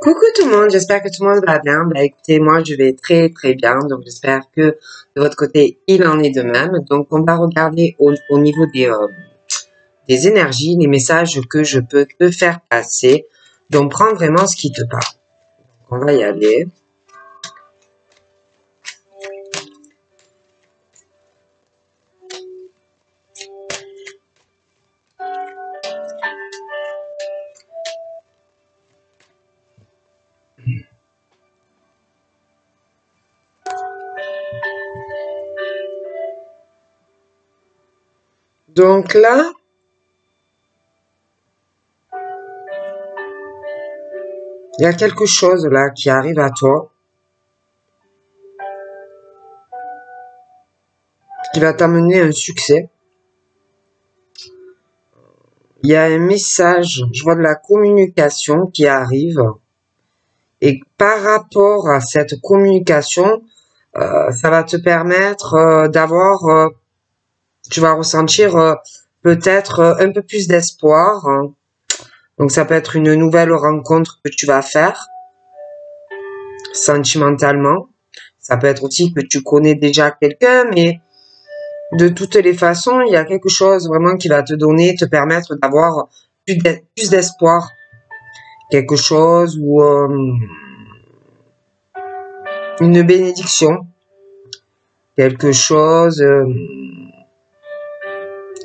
Coucou tout le monde, j'espère que tout le monde va bien. Écoutez, moi je vais très très bien, donc j'espère que de votre côté il en est de même. Donc on va regarder au niveau des énergies, les messages que je peux te faire passer. Donc prends vraiment ce qui te parle. Donc, on va y aller. Donc là, il y a quelque chose là qui arrive à toi, qui va t'amener un succès. Il y a un message, je vois de la communication qui arrive. Et par rapport à cette communication, ça va te permettre d'avoir, tu vas ressentir peut-être un peu plus d'espoir, hein. Donc ça peut être une nouvelle rencontre que tu vas faire sentimentalement. Ça peut être aussi que tu connais déjà quelqu'un, mais de toutes les façons, il y a quelque chose vraiment qui va te donner, te permettre d'avoir plus d'espoir. Quelque chose ou une bénédiction. Quelque chose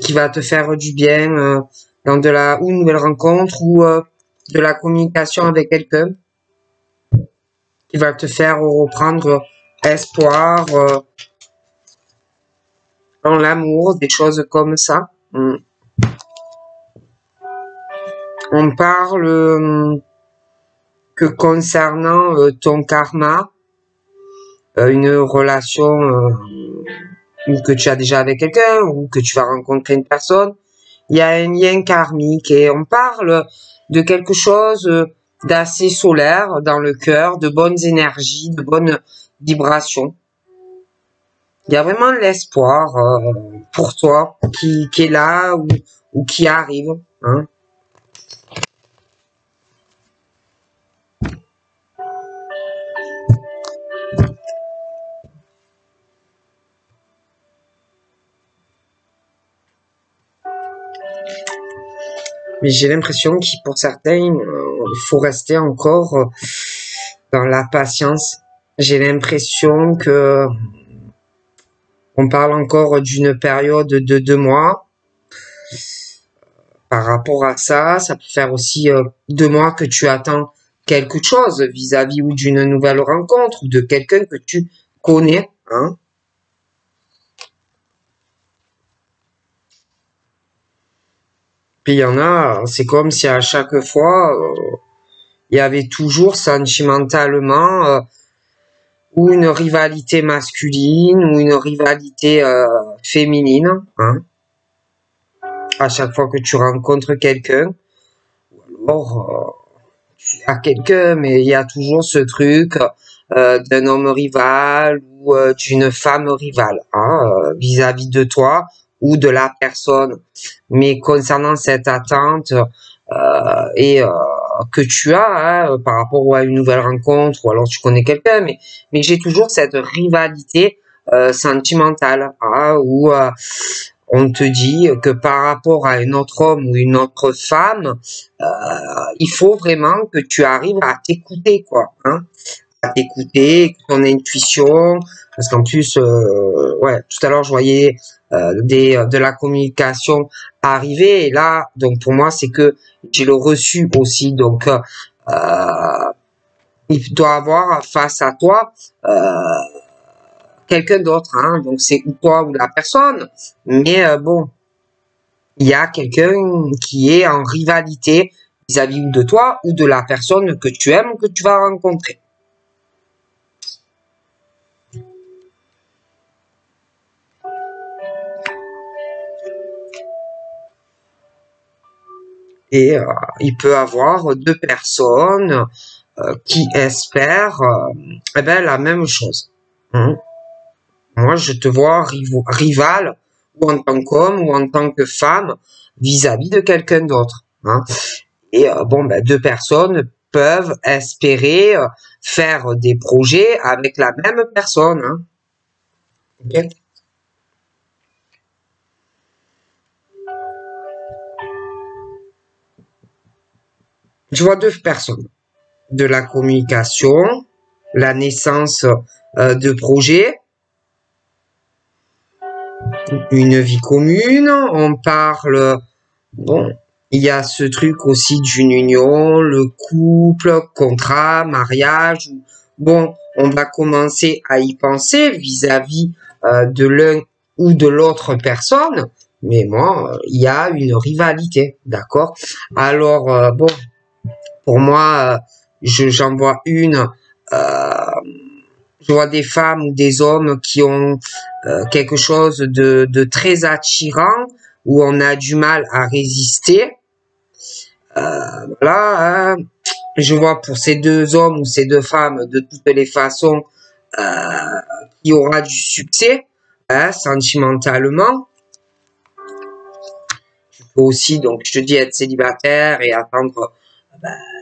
qui va te faire du bien dans ou une nouvelle rencontre ou de la communication avec quelqu'un qui va te faire reprendre espoir dans l'amour, des choses comme ça. On parle que concernant ton karma, une relation ou que tu as déjà avec quelqu'un ou que tu vas rencontrer une personne, il y a un lien karmique et on parle de quelque chose d'assez solaire dans le cœur, de bonnes énergies, de bonnes vibrations. Il y a vraiment l'espoir pour toi qui est là ou qui arrive, hein. Mais j'ai l'impression que pour certains, il faut rester encore dans la patience. J'ai l'impression que on parle encore d'une période de 2 mois. Par rapport à ça, ça peut faire aussi 2 mois que tu attends quelque chose vis-à-vis ou d'une nouvelle rencontre ou de quelqu'un que tu connais, hein. Puis il y en a, c'est comme si à chaque fois, il y avait toujours sentimentalement ou une rivalité masculine ou une rivalité féminine, hein. À chaque fois que tu rencontres quelqu'un, ou alors tu as quelqu'un, mais il y a toujours ce truc d'un homme rival ou d'une femme rivale, hein, vis-à-vis de toi ou de la personne. Mais concernant cette attente et que tu as par rapport à une nouvelle rencontre ou alors tu connais quelqu'un, mais j'ai toujours cette rivalité sentimentale, hein, où on te dit que par rapport à un autre homme ou une autre femme, il faut vraiment que tu arrives à t'écouter, quoi, hein, à t'écouter, ton intuition, parce qu'en plus, ouais, tout à l'heure je voyais de la communication arriver, et là, donc pour moi c'est que j'ai le reçu aussi, donc il doit avoir face à toi quelqu'un d'autre, hein, donc c'est ou toi ou la personne, mais bon, il y a quelqu'un qui est en rivalité vis-à-vis de toi ou de la personne que tu aimes ou que tu vas rencontrer. Et il peut avoir 2 personnes qui espèrent eh ben, la même chose, hein. Moi, je te vois rival ou en tant qu'homme ou en tant que femme vis-à-vis de quelqu'un d'autre, hein. Et bon, ben, 2 personnes peuvent espérer faire des projets avec la même personne. Hein. Okay. Je vois deux personnes. De la communication, la naissance de projets, une vie commune, on parle, bon, il y a ce truc aussi d'une union, le couple, contrat, mariage, bon, on va commencer à y penser vis-à-vis de l'un ou de l'autre personne, mais moi, il y a une rivalité, d'accord? Alors, bon, pour moi, j'en vois une, je vois des femmes ou des hommes qui ont quelque chose de très attirant, où on a du mal à résister. Voilà, hein. Je vois pour ces deux hommes ou ces deux femmes, de toutes les façons, qui aura du succès, hein, sentimentalement. Tu peux aussi, donc je te dis, être célibataire et attendre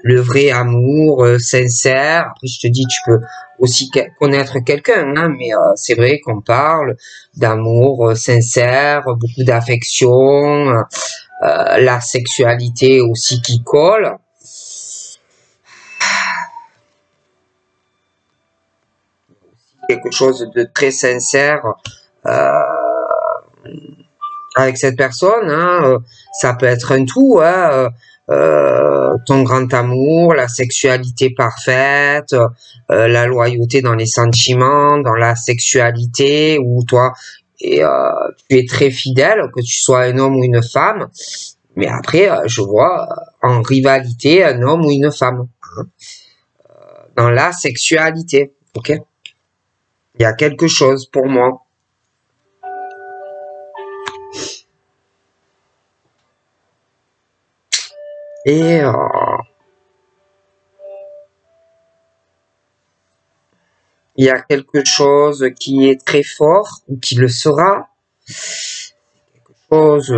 le vrai amour sincère. Après, je te dis, tu peux aussi connaître quelqu'un, hein, mais c'est vrai qu'on parle d'amour sincère, beaucoup d'affection, la sexualité aussi qui colle. Quelque chose de très sincère avec cette personne, hein, ça peut être un tout, hein, ton grand amour, la sexualité parfaite, la loyauté dans les sentiments, dans la sexualité, où toi, et, tu es très fidèle, que tu sois un homme ou une femme, mais après, je vois en rivalité un homme ou une femme, hein, dans la sexualité, ok? Il y a quelque chose pour moi. Et il y a quelque chose qui est très fort, ou qui le sera, quelque chose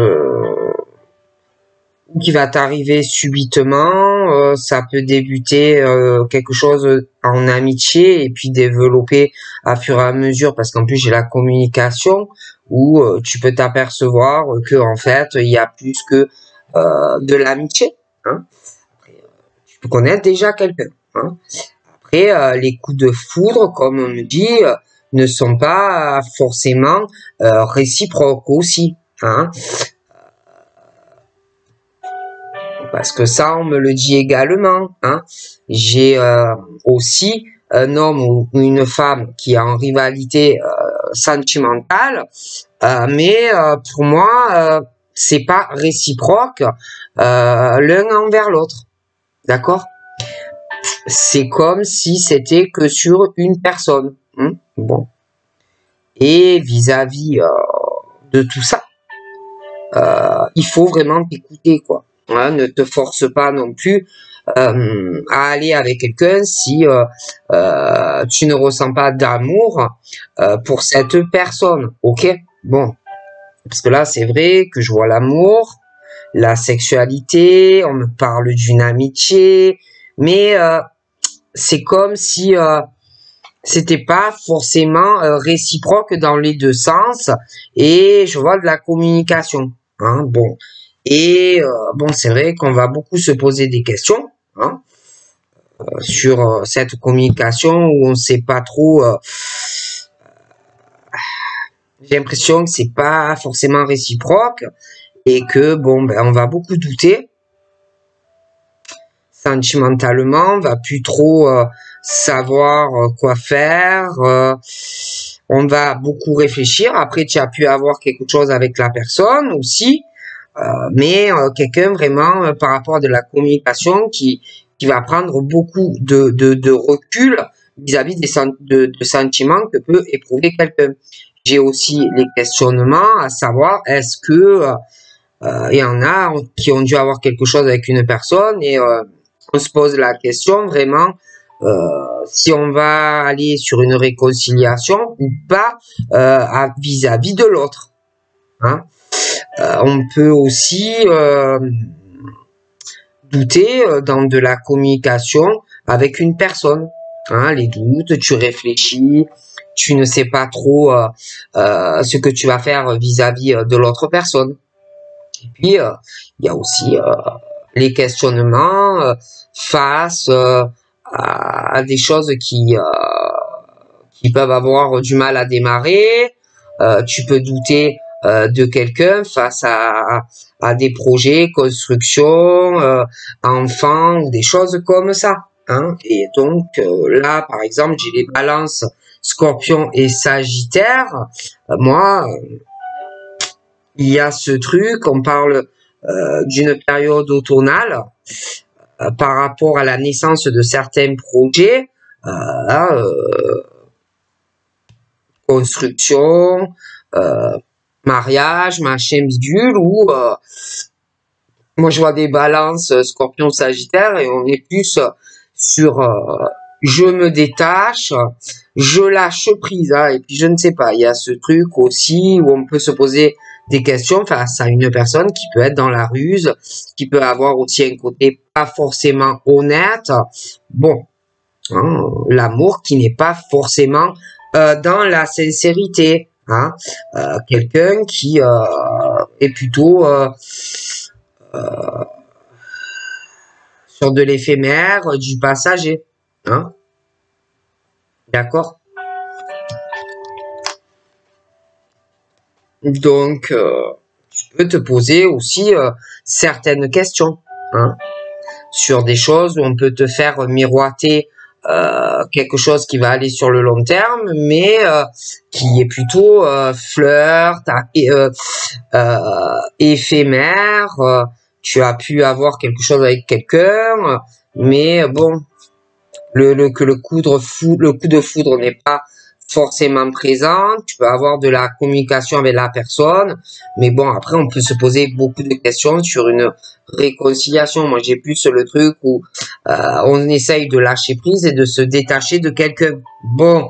qui va t'arriver subitement, ça peut débuter quelque chose en amitié et puis développer à fur et à mesure, parce qu'en plus j'ai la communication où tu peux t'apercevoir que en fait il y a plus que de l'amitié. Hein. Tu peux connaître déjà quelqu'un. Hein. Après, les coups de foudre, comme on me dit, ne sont pas forcément réciproques aussi. Hein. Parce que ça, on me le dit également. Hein. J'ai aussi un homme ou une femme qui est en rivalité sentimentale, mais pour moi, c'est pas réciproque l'un envers l'autre. D'accord? C'est comme si c'était que sur une personne. Hein. Bon. Et vis-à-vis de tout ça, il faut vraiment t'écouter, quoi. Hein, ne te force pas non plus à aller avec quelqu'un si tu ne ressens pas d'amour pour cette personne, ok? Bon, parce que là, c'est vrai que je vois l'amour, la sexualité, on me parle d'une amitié, mais c'est comme si c'était pas forcément réciproque dans les deux sens, et je vois de la communication. Hein, bon. Et bon, c'est vrai qu'on va beaucoup se poser des questions hein, sur cette communication où on sait pas trop. J'ai l'impression que c'est pas forcément réciproque et que bon, ben, on va beaucoup douter sentimentalement, on va plus trop savoir quoi faire. On va beaucoup réfléchir. Après, tu as pu avoir quelque chose avec la personne aussi. Mais quelqu'un vraiment par rapport à de la communication qui va prendre beaucoup de recul vis-à-vis de sentiments que peut éprouver quelqu'un. J'ai aussi les questionnements à savoir est-ce que il y en a qui ont dû avoir quelque chose avec une personne et on se pose la question vraiment si on va aller sur une réconciliation ou pas vis-à-vis de l'autre. Hein. On peut aussi douter dans de la communication avec une personne. Hein, les doutes, tu réfléchis, tu ne sais pas trop ce que tu vas faire vis-à-vis de l'autre personne. Et puis, il y a aussi les questionnements face à des choses qui peuvent avoir du mal à démarrer. Tu peux douter de quelqu'un face à des projets, construction, enfants ou des choses comme ça. Hein. Et donc là, par exemple, j'ai les balances Scorpion et Sagittaire. Moi, il y a ce truc, on parle d'une période automnale par rapport à la naissance de certains projets. Construction, mariage, machin bidule, ou moi je vois des balances Scorpion Sagittaire et on est plus sur je me détache, je lâche prise, hein, et puis je ne sais pas, il y a ce truc aussi où on peut se poser des questions face à une personne qui peut être dans la ruse, qui peut avoir aussi un côté pas forcément honnête. Bon, hein, l'amour qui n'est pas forcément dans la sincérité. Hein, quelqu'un qui est plutôt sur de l'éphémère, du passager. Hein, d'accord. Donc, tu peux te poser aussi certaines questions. Hein, sur des choses où on peut te faire miroiter quelque chose qui va aller sur le long terme, mais qui est plutôt flirt, éphémère. Tu as pu avoir quelque chose avec quelqu'un, mais bon, que le coup de foudre n'est pas forcément présent. Tu peux avoir de la communication avec la personne, mais bon, après, on peut se poser beaucoup de questions sur une réconciliation. Moi, j'ai plus le truc où on essaye de lâcher prise et de se détacher de quelqu'un. Bon,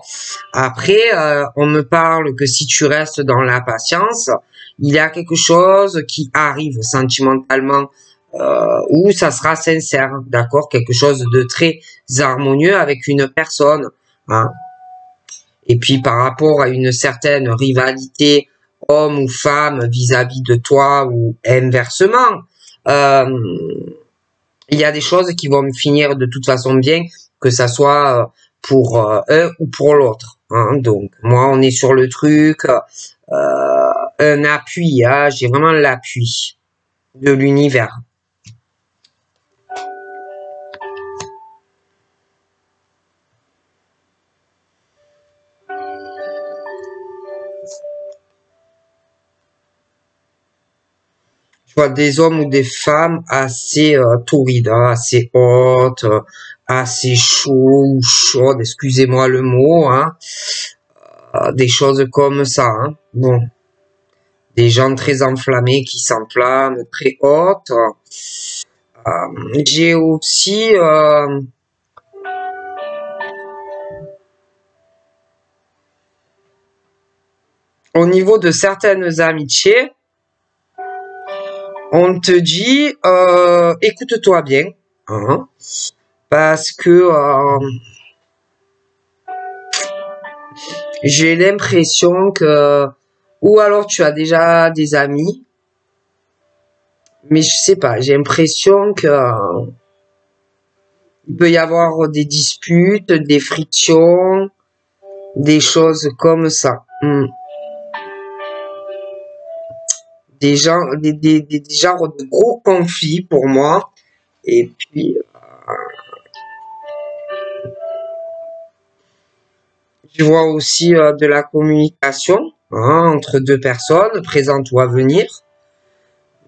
après, on me parle que si tu restes dans la patience, il y a quelque chose qui arrive sentimentalement où ça sera sincère, d'accord? Quelque chose de très harmonieux avec une personne. Hein. Et puis par rapport à une certaine rivalité homme ou femme vis-à-vis de toi ou inversement, il y a des choses qui vont finir de toute façon bien, que ça soit pour un ou pour l'autre. Hein. Donc moi on est sur le truc, un appui, hein. J'ai vraiment l'appui de l'univers. Tu vois, des hommes ou des femmes assez torrides, hein, assez hautes, assez chauds ou chaudes, excusez-moi le mot, hein, des choses comme ça. Hein. Bon, des gens très enflammés qui s'enflamment, très hautes. J'ai aussi au niveau de certaines amitiés, on te dit écoute-toi bien, hein, parce que j'ai l'impression que ou alors tu as déjà des amis, mais je sais pas, j'ai l'impression que il peut y avoir des disputes, des frictions, des choses comme ça. Des gens, des genres de gros conflits pour moi. Et puis, je vois aussi de la communication hein, entre deux personnes, présentes ou à venir.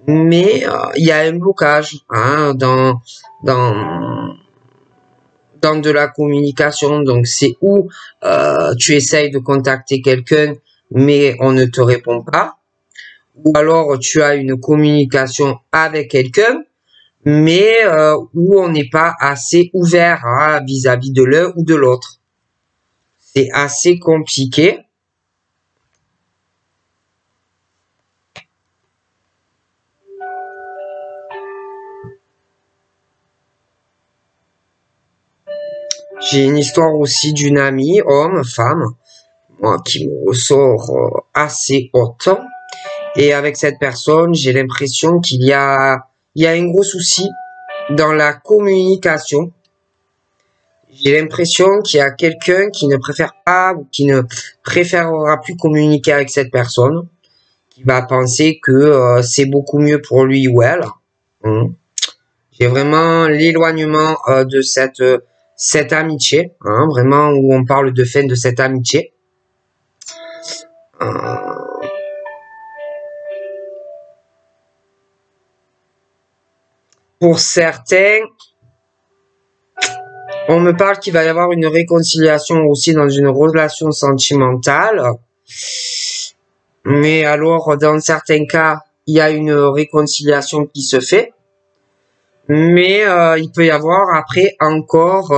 Mais il y a un blocage hein, dans de la communication. Donc, c'est où tu essayes de contacter quelqu'un, mais on ne te répond pas. Ou alors, tu as une communication avec quelqu'un, mais où on n'est pas assez ouvert hein, vis-à-vis de l'un ou de l'autre. C'est assez compliqué. J'ai une histoire aussi d'une amie, homme, femme, moi, qui me ressort assez haute. Et avec cette personne, j'ai l'impression il y a un gros souci dans la communication. J'ai l'impression qu'il y a quelqu'un qui ne préfère pas ou qui ne préférera plus communiquer avec cette personne, qui va penser que c'est beaucoup mieux pour lui ou elle. Hein. J'ai vraiment l'éloignement de cette amitié, hein, vraiment où on parle de fin de cette amitié. Pour certains, on me parle qu'il va y avoir une réconciliation aussi dans une relation sentimentale. Mais alors, dans certains cas, il y a une réconciliation qui se fait. Mais il peut y avoir après encore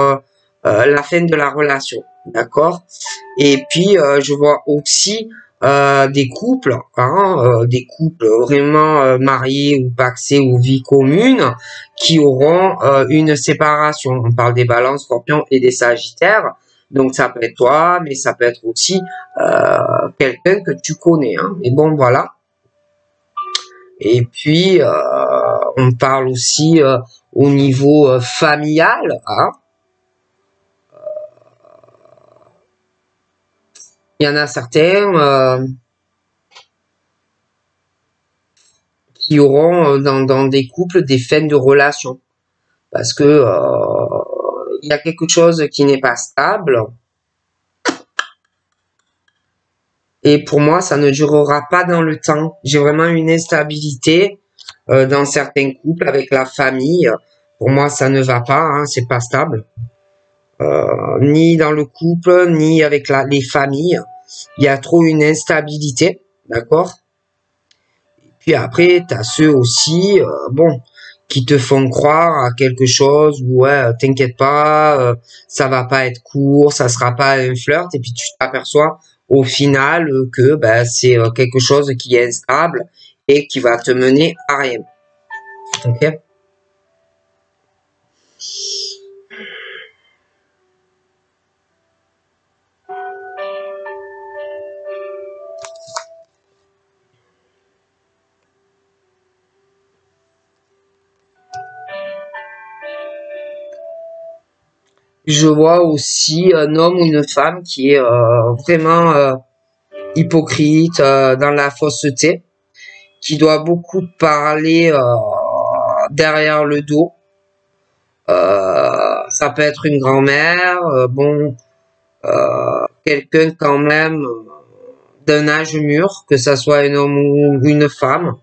la fin de la relation. D'accord? Et puis, je vois aussi des couples, hein, des couples vraiment mariés ou pacsés ou vie commune, qui auront une séparation. On parle des balances, scorpions et des sagittaires. Donc ça peut être toi, mais ça peut être aussi quelqu'un que tu connais. Hein. Mais bon, voilà. Et puis, on parle aussi au niveau familial. Hein. Il y en a certains qui auront dans des couples des fins de relation. Parce que il y a quelque chose qui n'est pas stable. Et pour moi, ça ne durera pas dans le temps. J'ai vraiment une instabilité dans certains couples avec la famille. Pour moi, ça ne va pas, hein, c'est pas stable. Ni dans le couple, ni avec les familles. Il y a trop une instabilité, d'accord? Et puis après, tu as ceux aussi, bon, qui te font croire à quelque chose, ouais, t'inquiète pas, ça va pas être court, ça sera pas un flirt, et puis tu t'aperçois au final que ben, c'est quelque chose qui est instable et qui va te mener à rien. Ok? Je vois aussi un homme ou une femme qui est vraiment hypocrite, dans la fausseté, qui doit beaucoup parler derrière le dos. Ça peut être une grand-mère, bon, quelqu'un quand même d'un âge mûr, que ça soit un homme ou une femme,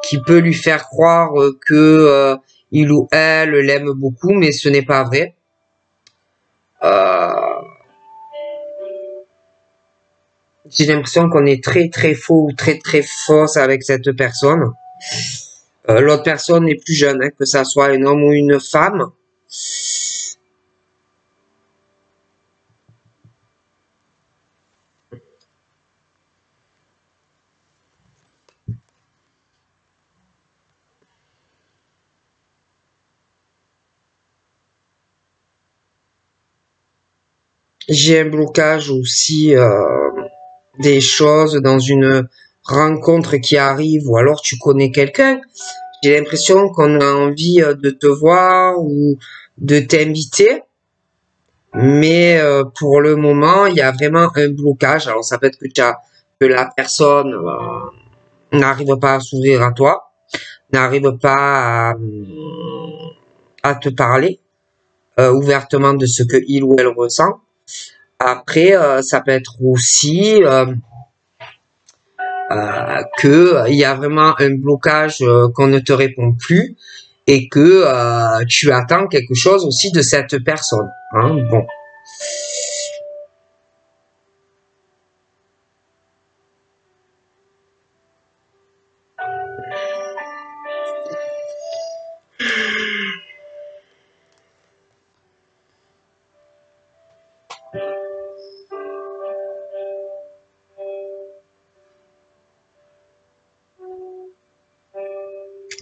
qui peut lui faire croire que il ou elle l'aime beaucoup, mais ce n'est pas vrai. Euh, j'ai l'impression qu'on est très très faux ou très très fausse avec cette personne. L'autre personne est plus jeune, hein, que ça soit un homme ou une femme. J'ai un blocage aussi des choses dans une rencontre qui arrive ou alors tu connais quelqu'un. J'ai l'impression qu'on a envie de te voir ou de t'inviter, mais pour le moment, il y a vraiment un blocage. Alors ça peut être que la personne n'arrive pas à s'ouvrir à toi, n'arrive pas à te parler ouvertement de ce que il ou elle ressent. Après, ça peut être aussi que il y a vraiment un blocage qu'on ne te répond plus et que tu attends quelque chose aussi de cette personne. Hein, bon.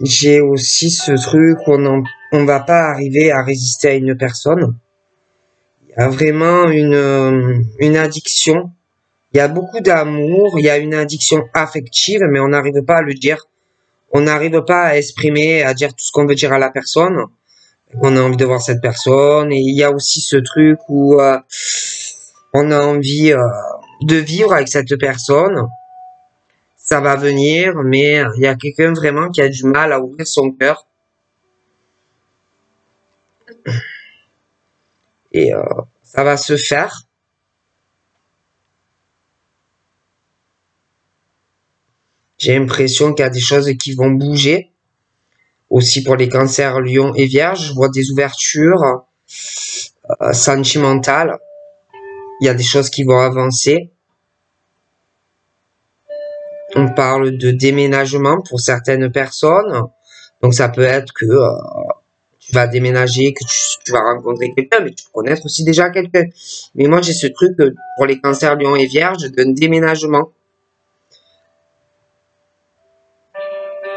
J'ai aussi ce truc où on va pas arriver à résister à une personne. Il y a vraiment une addiction. Il y a beaucoup d'amour, il y a une addiction affective, mais on n'arrive pas à le dire. On n'arrive pas à exprimer, à dire tout ce qu'on veut dire à la personne. On a envie de voir cette personne. Et il y a aussi ce truc où on a envie de vivre avec cette personne. Ça va venir, mais il y a quelqu'un vraiment qui a du mal à ouvrir son cœur. Et ça va se faire. J'ai l'impression qu'il y a des choses qui vont bouger. Aussi pour les cancers Lion et Vierge, je vois des ouvertures sentimentales. Il y a des choses qui vont avancer. On parle de déménagement pour certaines personnes. Donc ça peut être que tu vas déménager, que tu vas rencontrer quelqu'un, mais tu peux connaître aussi déjà quelqu'un. Mais moi j'ai ce truc pour les cancers Lion et Vierge d'un déménagement.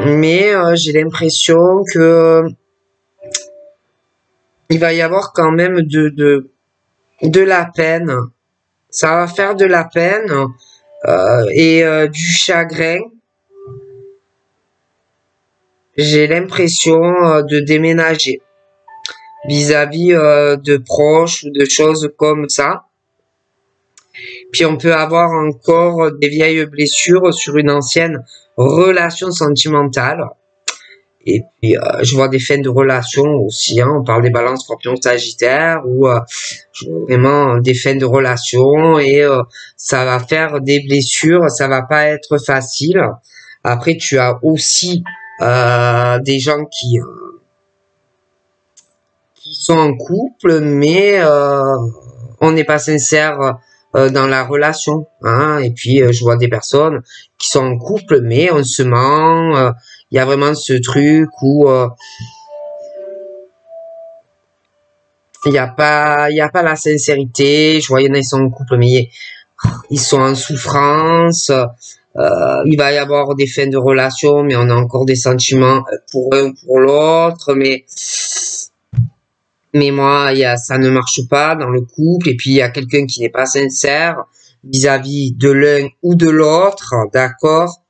Mais j'ai l'impression que il va y avoir quand même de la peine. Ça va faire de la peine et du chagrin. J'ai l'impression de déménager vis-à-vis de proches ou de choses comme ça. Puis on peut avoir encore des vieilles blessures sur une ancienne relation sentimentale. Et puis je vois des fins de relation aussi, hein. On parle des balances scorpions sagittaires ou je vois vraiment des fins de relation et ça va faire des blessures, ça va pas être facile. Après tu as aussi des gens qui sont en couple, mais on n'est pas sincère dans la relation, hein. Et puis je vois des personnes qui sont en couple, mais on se ment. Il y a vraiment ce truc où il y a pas la sincérité. Je vois, il y en a, ils sont en couple, mais ils sont en souffrance. Il va y avoir des fins de relation, mais on a encore des sentiments pour un ou pour l'autre. Mais moi, ça ne marche pas dans le couple. Et puis, il y a quelqu'un qui n'est pas sincère vis-à-vis de l'un ou de l'autre. D'accord?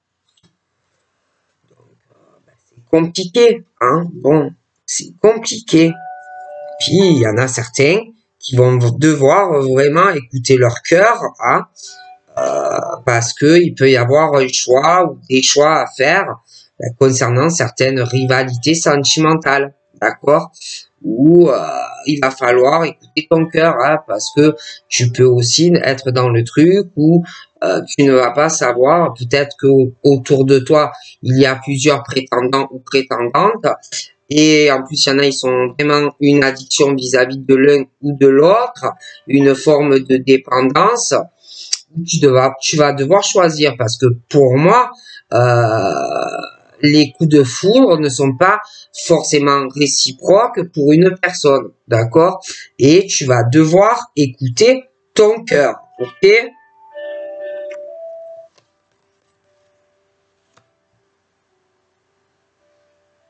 C'est compliqué, hein? Bon, c'est compliqué. Puis, il y en a certains qui vont devoir vraiment écouter leur cœur, hein? Parce que il peut y avoir un choix ou des choix à faire concernant certaines rivalités sentimentales. D'accord? Où il va falloir écouter ton cœur, hein, parce que tu peux aussi être dans le truc où tu ne vas pas savoir, peut-être que autour de toi il y a plusieurs prétendants ou prétendantes et en plus il y en a, ils sont vraiment une addiction vis-à-vis de l'un ou de l'autre, une forme de dépendance. Tu vas devoir choisir parce que pour moi les coups de foudre ne sont pas forcément réciproques pour une personne, d'accord? Et tu vas devoir écouter ton cœur, ok?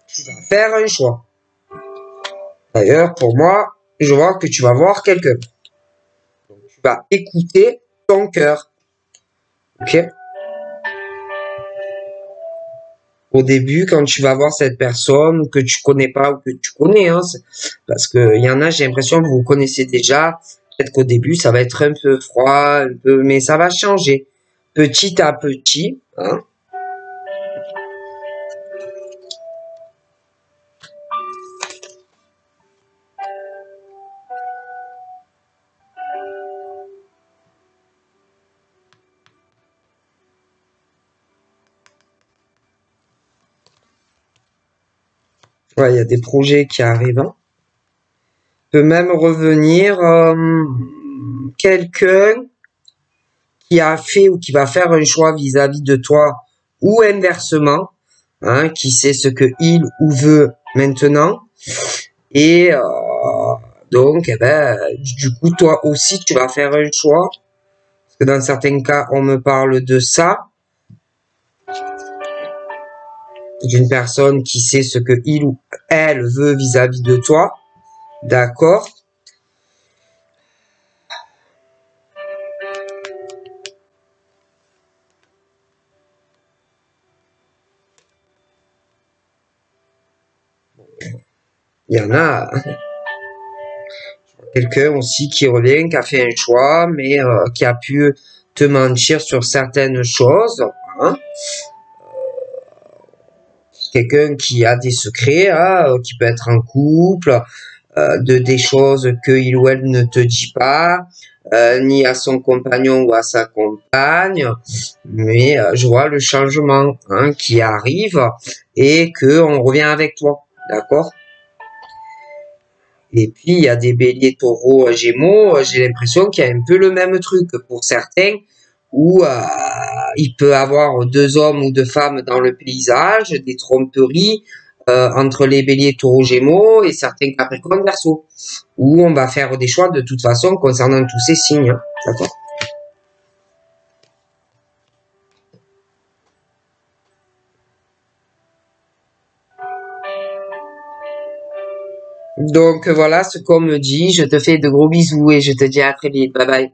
Tu vas faire un choix. D'ailleurs, pour moi, je vois que tu vas voir quelqu'un. Donc, tu vas écouter ton cœur, ok? Au début, quand tu vas voir cette personne que tu connais pas ou que tu connais, hein, parce que il y en a, j'ai l'impression que vous connaissez déjà. Peut-être qu'au début, ça va être un peu froid, un peu, mais ça va changer petit à petit, hein. Ouais, il y a des projets qui arrivent, hein. Peut même revenir quelqu'un qui a fait ou qui va faire un choix vis-à-vis de toi ou inversement, hein, qui sait ce que il ou veut maintenant. Et donc, eh ben, du coup, toi aussi, tu vas faire un choix. Parce que dans certains cas, on me parle de ça. D'une personne qui sait ce que il ou elle veut vis-à-vis de toi. D'accord? Il y en a quelqu'un aussi qui revient, qui a fait un choix, mais qui a pu te mentir sur certaines choses. Hein. Quelqu'un qui a des secrets, hein, qui peut être en couple, de des choses que il ou elle ne te dit pas, ni à son compagnon ou à sa compagne, mais je vois le changement hein, qui arrive et que on revient avec toi, d'accord? Et puis il y a des béliers, taureaux, gémeaux, j'ai l'impression qu'il y a un peu le même truc pour certains, où il peut avoir deux hommes ou deux femmes dans le paysage, des tromperies entre les béliers, taureaux, gémeaux et certains capricornes, verseaux, où on va faire des choix de toute façon concernant tous ces signes. Hein, d'accord. Donc voilà ce qu'on me dit. Je te fais de gros bisous et je te dis à très vite. Bye bye.